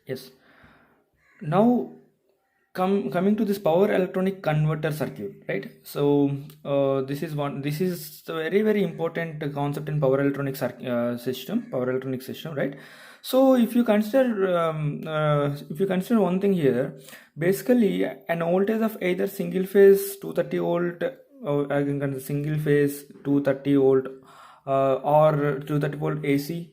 Yes. Now, coming to this power electronic converter circuit, right? So this is a very very important concept in power electronic system, power electronic system, right? So if you consider one thing here, basically an voltage of either single phase 230 volt, or I can consider single phase 230 volt, or 230 volt AC,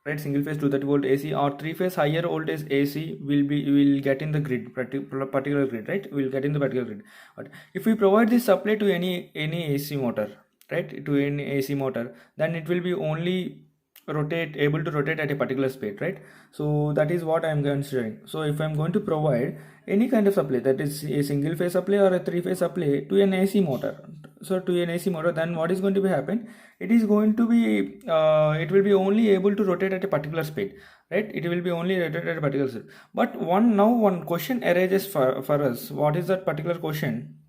right? Single phase 230 volt AC or three phase higher voltage AC will get in the grid, particular grid, right? Will get in the particular grid. But if we provide this supply to any AC motor, right, to any AC motor, then it will be only able to rotate at a particular speed, right? So that is what I am considering. So if I am going to provide any kind of supply, that is a single phase supply or a three phase supply to an AC motor, so to an AC motor, then what is going to be happen? It is going to be it will be only able to rotate at a particular speed, right? It will be only rotate at a particular speed. But one question arises for us. What is that particular question?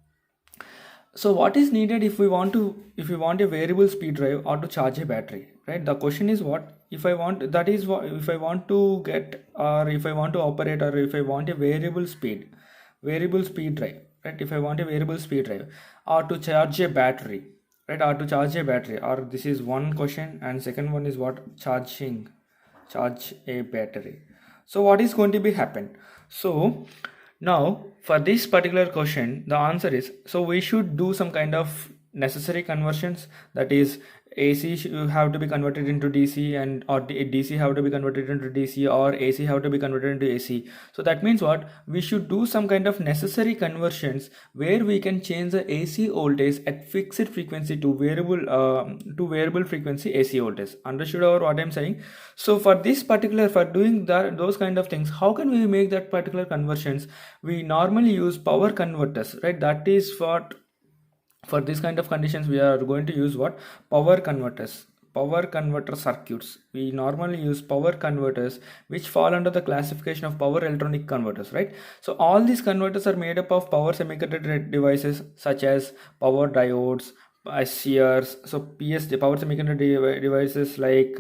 So what is needed if we want a variable speed drive or to charge a battery, right? The question is, what if I want, that is what if I want to get, or if I want to operate, or if I want a variable speed drive, right? If I want a variable speed drive or to charge a battery, right? Or to charge a battery, or this is one question, and second one is what? Charge a battery. So what is going to be happen? So now for this particular question, the answer is, so we should do some kind of necessary conversions, that is AC have to be converted into DC, and or DC have to be converted into DC, or AC have to be converted into AC. So that means what? We should do some kind of necessary conversions where we can change the AC voltage at fixed frequency to variable frequency AC voltage. Understood or what I'm saying? So for this particular, for doing that, those kind of things, how can we make that particular conversions? We normally use power converters, right? That is what, for this kind of conditions we are going to use what? Power converter circuits. We normally use power converters which fall under the classification of power electronic converters, right? So all these converters are made up of power semiconductor devices such as power diodes, SCRs. So PSD, power semiconductor devices like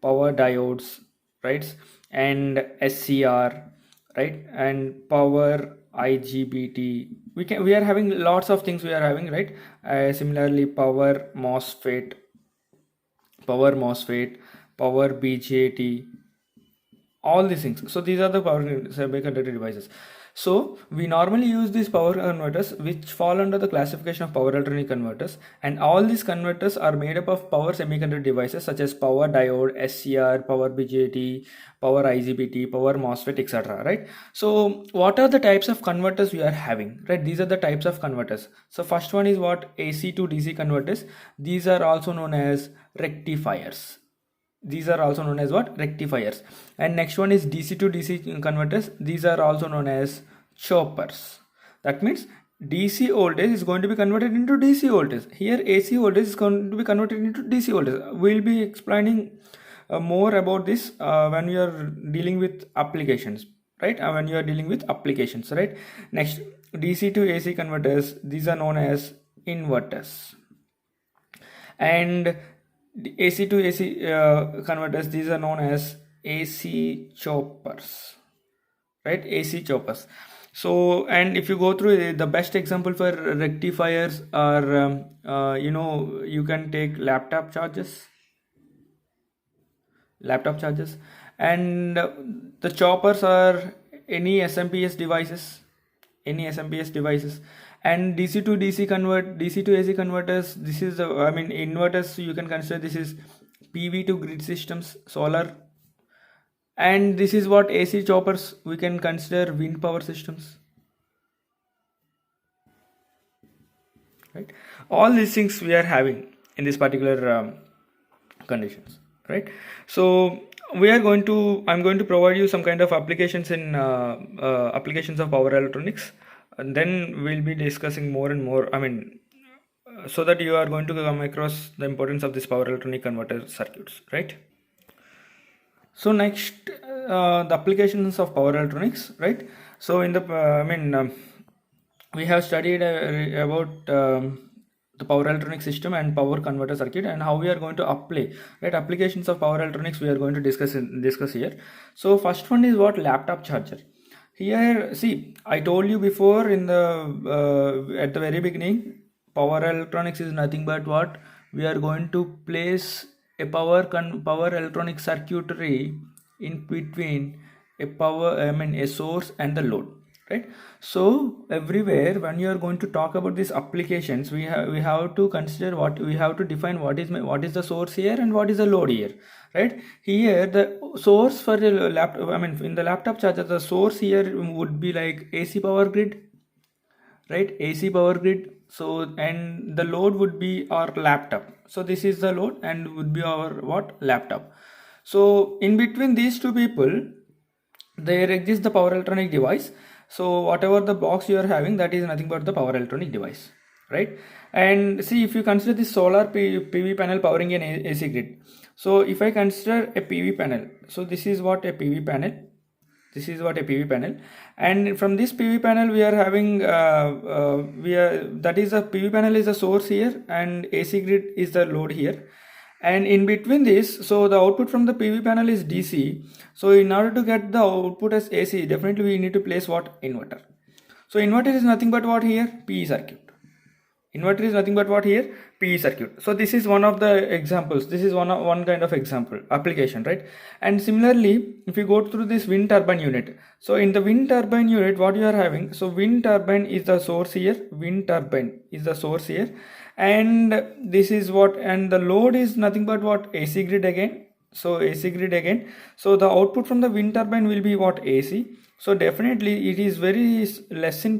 power diodes, right? And SCR, right? And power IGBT. We are having lots of things we are having, right? Similarly, power MOSFET, power BJT, all these things. So these are the power semiconductor devices. So we normally use these power converters which fall under the classification of power electronic converters, and all these converters are made up of power semiconductor devices such as power diode, SCR, power BJT, power IGBT, power MOSFET, etc., right? So what are the types of converters we are having, right? These are the types of converters. So first one is what? AC to DC converters. These are also known as rectifiers. These are also known as what? Rectifiers. And next one is DC to DC converters. These are also known as choppers. That means DC voltage is going to be converted into DC voltage. Here AC voltage is going to be converted into DC voltage. We'll be explaining more about this when we are dealing with applications, right? When you are dealing with applications, right? Next, DC to AC converters. These are known as inverters. And AC to AC converters, these are known as AC choppers, right? AC choppers. So, and if you go through the best example for rectifiers are you can take laptop charges, and the choppers are any SMPS devices, and DC to AC converters. This is inverters. You can consider this is PV to grid systems, solar, and this is what AC choppers. We can consider wind power systems, right? All these things we are having in this particular conditions, right? So I'm going to provide you some kind of applications in applications of power electronics, and then we'll be discussing more and more, so that you are going to come across the importance of this power electronic converter circuits, right? So next, the applications of power electronics, right? So in the we have studied about the power electronic system and power converter circuit, and how we are going to apply, right, applications of power electronics we are going to discuss here. So first one is what? Laptop charger. Here, see, I told you before in the at the very beginning, power electronics is nothing but what? We are going to place a power electronic circuitry in between a source and the load, right? So everywhere when you are going to talk about these applications, we have to consider what we have to define, what is the source here and what is the load here, right? Here the source for the laptop, in the laptop charger, the source here would be like AC power grid, right? AC power grid. So, and the load would be our laptop. So this is the load and would be our what? Laptop. So in between these two people, there exists the power electronic device. So whatever the box you are having, that is nothing but the power electronic device, right? And see, if you consider this solar PV panel powering an AC grid. So if I consider a PV panel, so this is what a PV panel, this is what a PV panel, and from this PV panel we are having that is a PV panel is the source here and AC grid is the load here. And in between this, so the output from the PV panel is DC. So in order to get the output as AC, definitely we need to place what? Inverter. So inverter is nothing but what here? PE circuit. Inverter is nothing but what here? PE circuit. So this is one of the examples. This is one kind of example application, right? And similarly, if you go through this wind turbine unit, so in the wind turbine unit, what you are having? So wind turbine is the source here. Wind turbine is the source here, and this is what, and the load is nothing but what? AC grid again. So AC grid again. So the output from the wind turbine will be what? AC. So definitely it is very less in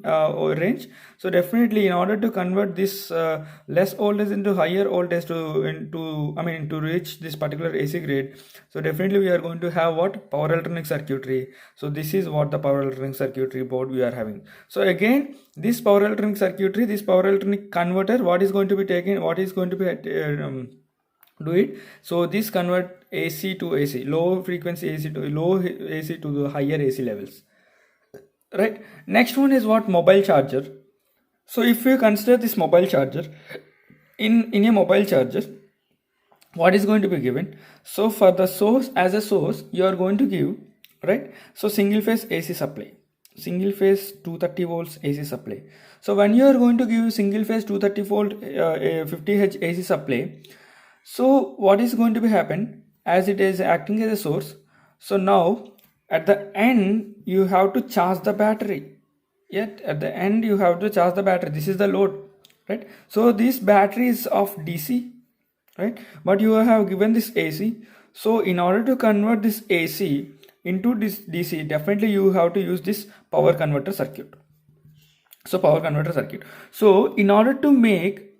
range. So definitely in order to convert this less voltage into higher voltage to reach this particular AC grid, so definitely we are going to have what? Power electronic circuitry. So this is what the power electronic circuitry board we are having. So again, this power electronic circuitry, this power electronic converter, what is going to be taken, what is going to be do it. So this convert AC to AC, low frequency AC to low AC to the higher AC levels, right? Next one is what? Mobile charger. So if you consider this mobile charger, in a mobile charger, what is going to be given? So for the source, as a source, you are going to give, right? So single phase AC supply, single phase 230 volts AC supply. So when you are going to give single phase 230 volt 50H AC supply, so what is going to be happen, as it is acting as a source? So now at the end you have to charge the battery. Yet at the end you have to charge the battery. This is the load, right? So this battery is of DC, right? But you have given this AC. So in order to convert this AC into this DC, definitely you have to use this power converter circuit. So power converter circuit. So in order to make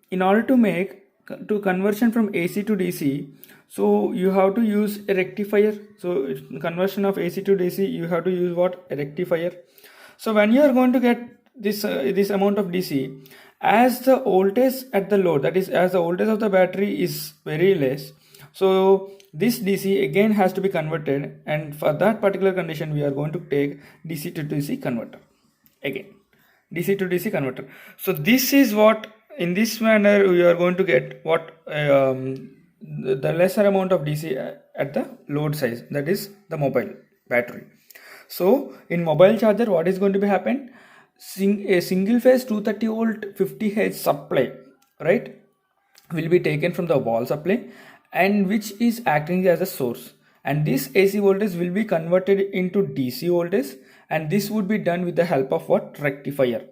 to conversion from AC to DC, so you have to use a rectifier. So conversion of AC to DC, you have to use what? A rectifier. So when you are going to get this amount of DC, as the voltage at the load, that is as the voltage of the battery is very less, so this DC again has to be converted, and for that particular condition we are going to take DC to DC converter again, DC to DC converter. So this is what, in this manner we are going to get what? The lesser amount of DC at the load size, that is the mobile battery. So in mobile charger, what is going to be happen? A single phase 230 volt 50H supply, right, will be taken from the wall supply, and which is acting as a source, and this AC voltage will be converted into DC voltage, and this would be done with the help of what? Rectifier.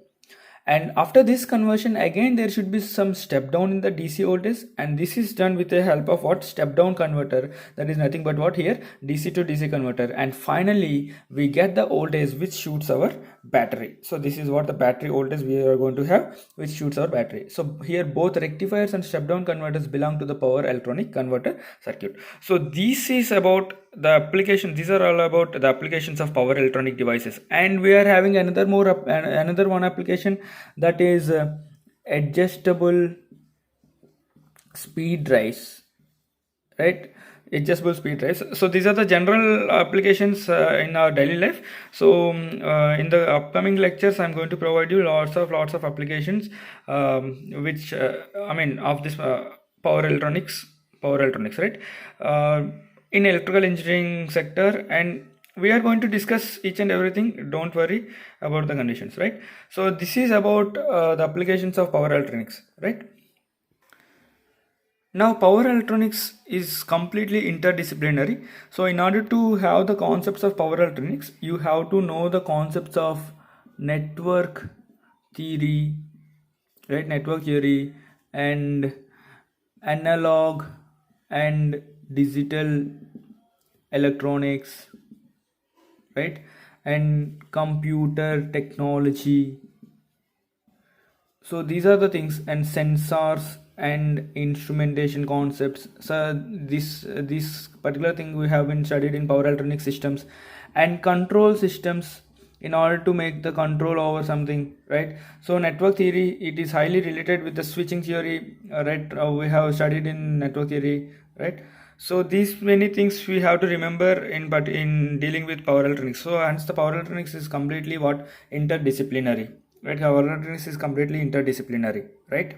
And after this conversion, again there should be some step down in the DC voltage, and this is done with the help of what? Step down converter, that is nothing but what here? DC to DC converter. And finally we get the voltage which shoots our battery. So this is what the battery voltage we are going to have, which shoots our battery. So here both rectifiers and step down converters belong to the power electronic converter circuit. So this is about the application. These are all about the applications of power electronic devices, and we are having another one application, that is adjustable speed drives, right? adjustable speed drives. So these are the general applications in our daily life. So in the upcoming lectures, I'm going to provide you lots of applications, which I mean of this power electronics, right? In electrical engineering sector, and we are going to discuss each and everything. Don't worry about the conditions, right? So this is about the applications of power electronics, right? Now, power electronics is completely interdisciplinary. So, in order to have the concepts of power electronics, you have to know the concepts of network theory, right? Network theory and analog and digital electronics, right? And computer technology. So these are the things, and sensors and instrumentation concepts. So this particular thing we have been studied in power electronic systems, and control systems in order to make the control over something, right? So network theory, it is highly related with the switching theory, right? We have studied in network theory, right? So these many things we have to remember in dealing with power electronics. So hence the power electronics is completely what, interdisciplinary, right? Power electronics is completely interdisciplinary, right?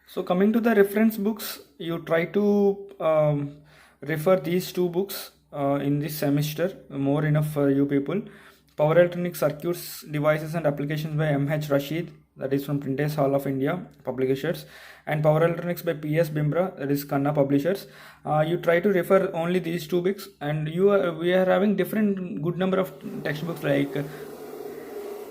So coming to the reference books, you try to refer these two books in this semester, more enough for you people. Power Electronic Circuits, Devices and Applications by M.H. Rashid, that is from Printers Hall of India, publishers, and Power Electronics by P.S. Bimra, that is Khanna publishers. You try to refer only these two books, and we are having different good number of textbooks like